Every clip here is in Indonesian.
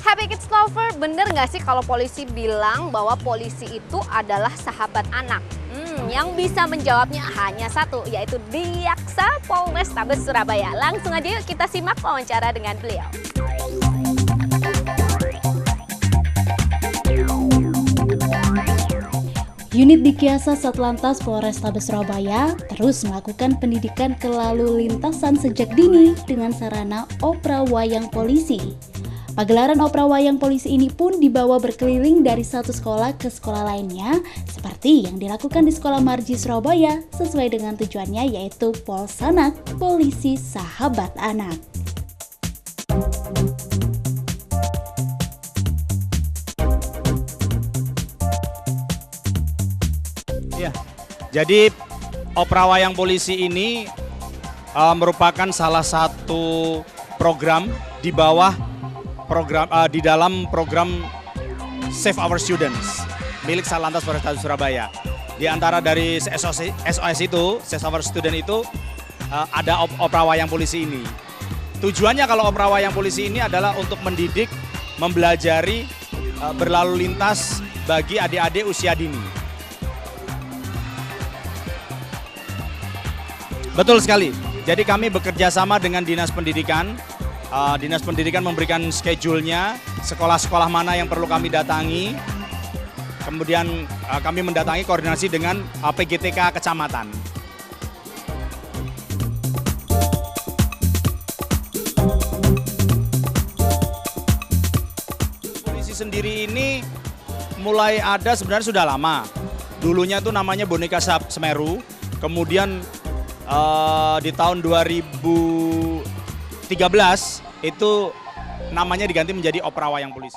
Happy Kids Lover, bener nggak sih kalau polisi bilang bahwa polisi itu adalah sahabat anak? Yang bisa menjawabnya hanya satu, yaitu Diaksa Polrestabes Surabaya. Langsung aja yuk kita simak wawancara dengan beliau. Unit Dikiasa Satlantas Polrestabes Surabaya terus melakukan pendidikan kelalu lintasan sejak dini dengan sarana Opera Wayang Polisi. Pagelaran Opera Wayang Polisi ini pun dibawa berkeliling dari satu sekolah ke sekolah lainnya, seperti yang dilakukan di Sekolah Marji Surabaya sesuai dengan tujuannya, yaitu Polsanak, Polisi Sahabat Anak. Ya, jadi Opera Wayang Polisi ini merupakan salah satu program di bawah di dalam program Save Our Students milik Satlantas Polrestabes Surabaya. Di antara dari SOS itu, Save Our Students itu ada Opera Wayang Polisi ini. Tujuannya kalau Opera Wayang Polisi ini adalah untuk mendidik, mempelajari berlalu lintas bagi adik-adik usia dini. Betul sekali. Jadi kami bekerja sama dengan Dinas Pendidikan. Dinas Pendidikan memberikan schedule-nya, sekolah-sekolah mana yang perlu kami datangi. Kemudian kami mendatangi koordinasi dengan PGTK kecamatan. Polisi sendiri ini mulai ada sebenarnya sudah lama. Dulunya itu namanya Boneka Semeru, kemudian di tahun 2013 itu namanya diganti menjadi Opera Wayang Polisi.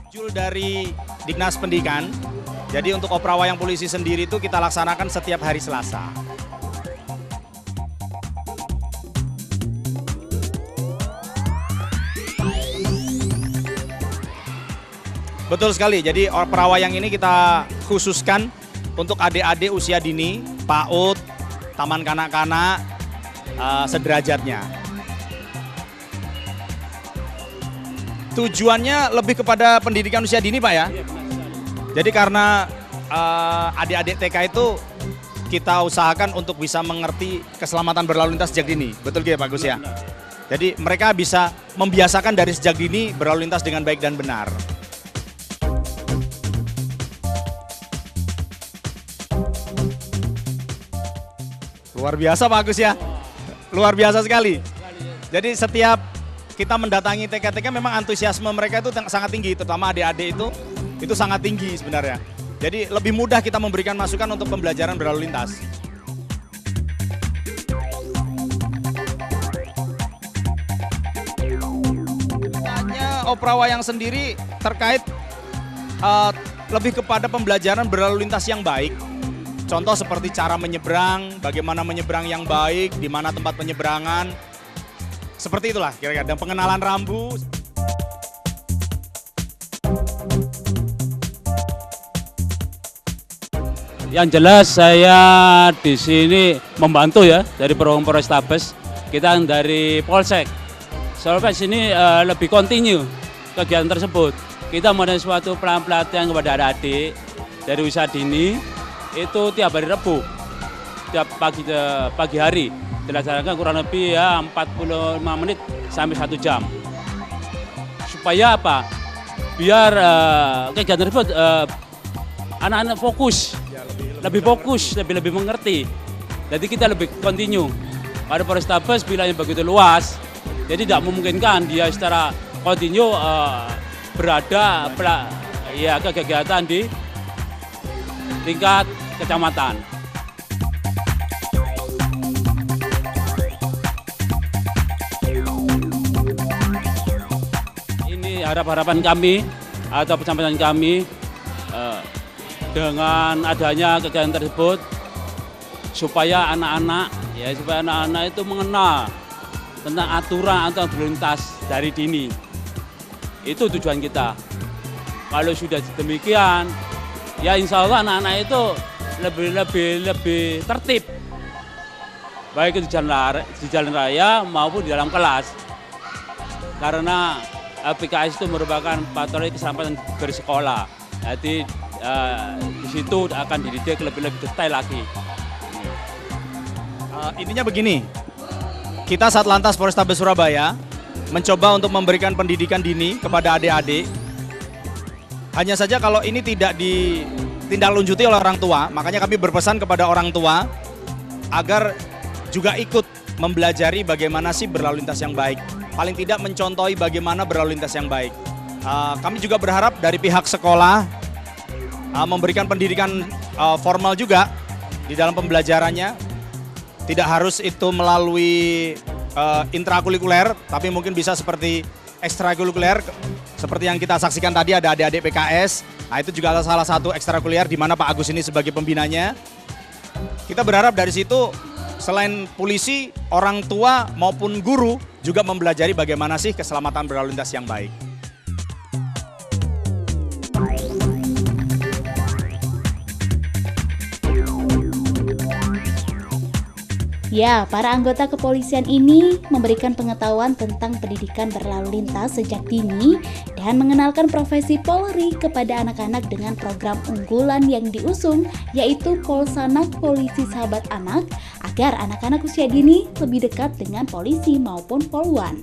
Jul dari Dinas Pendidikan. Jadi untuk Opera Wayang Polisi sendiri itu kita laksanakan setiap hari Selasa. Betul sekali, jadi Opera Wayang ini kita khususkan untuk adik-adik usia dini, PAUD, taman kanak-kanak, sederajatnya. Tujuannya lebih kepada pendidikan usia dini, Pak ya? Jadi karena adik-adik TK itu kita usahakan untuk bisa mengerti keselamatan berlalu lintas sejak dini. Betul gitu ya Pak Gus ya? Jadi mereka bisa membiasakan dari sejak dini berlalu lintas dengan baik dan benar. Luar biasa Pak Agus ya, luar biasa sekali. Jadi setiap kita mendatangi TK-TK memang antusiasme mereka itu sangat tinggi, terutama adik-adik itu sangat tinggi sebenarnya. Jadi lebih mudah kita memberikan masukan untuk pembelajaran berlalu lintas. Tanya Opera Wayang sendiri terkait lebih kepada pembelajaran berlalu lintas yang baik. Contoh seperti cara menyeberang, bagaimana menyeberang yang baik, di mana tempat penyeberangan. Seperti itulah kira-kira, dan pengenalan rambu. Yang jelas saya di sini membantu ya dari program Polrestabes. Kita dari Polsek. Soalnya sini lebih kontinu kegiatan tersebut. Kita mempunyai suatu pelatihan kepada adik-adik dari usia dini. Itu tiap hari Rabu, tiap pagi hari dilaksanakan kurang lebih ya 45 menit sampai 1 jam. Supaya apa? Biar kegiatan tersebut anak-anak fokus, lebih fokus, lebih mengerti. Jadi kita lebih kontinu. Pada Polrestabes wilayahnya begitu luas, jadi tidak memungkinkan dia secara kontinu berada ya kegiatan di tingkat kecamatan. Ini harapan kami atau pesan-pesan kami dengan adanya kegiatan tersebut supaya anak-anak itu mengenal tentang aturan berlalu lintas dari dini. Itu tujuan kita. Kalau sudah demikian, ya insya Allah anak-anak itu lebih tertib. baik itu di jalan raya maupun di dalam kelas. Karena PKS itu merupakan patroli keselamatan bersekolah. Jadi di situ akan dididik lebih detail lagi. Intinya begini, kita Satlantas Polrestabes Surabaya mencoba untuk memberikan pendidikan dini kepada adik-adik. Hanya saja kalau ini tidak ditindaklanjuti oleh orang tua, makanya kami berpesan kepada orang tua agar juga ikut mempelajari bagaimana sih berlalu lintas yang baik. Paling tidak mencontohi bagaimana berlalu lintas yang baik. Kami juga berharap dari pihak sekolah memberikan pendidikan formal juga di dalam pembelajarannya. Tidak harus itu melalui intrakurikuler, tapi mungkin bisa seperti ekstrakurikuler. Seperti yang kita saksikan tadi ada adik-adik PKS. Nah itu juga salah satu ekstrakurikuler di mana Pak Agus ini sebagai pembinanya. Kita berharap dari situ selain polisi, orang tua maupun guru juga mempelajari bagaimana sih keselamatan berlalu lintas yang baik. Ya, para anggota kepolisian ini memberikan pengetahuan tentang pendidikan berlalu lintas sejak dini dan mengenalkan profesi Polri kepada anak-anak dengan program unggulan yang diusung, yaitu Polsanak Polisi Sahabat Anak, agar anak-anak usia dini lebih dekat dengan polisi maupun Polwan.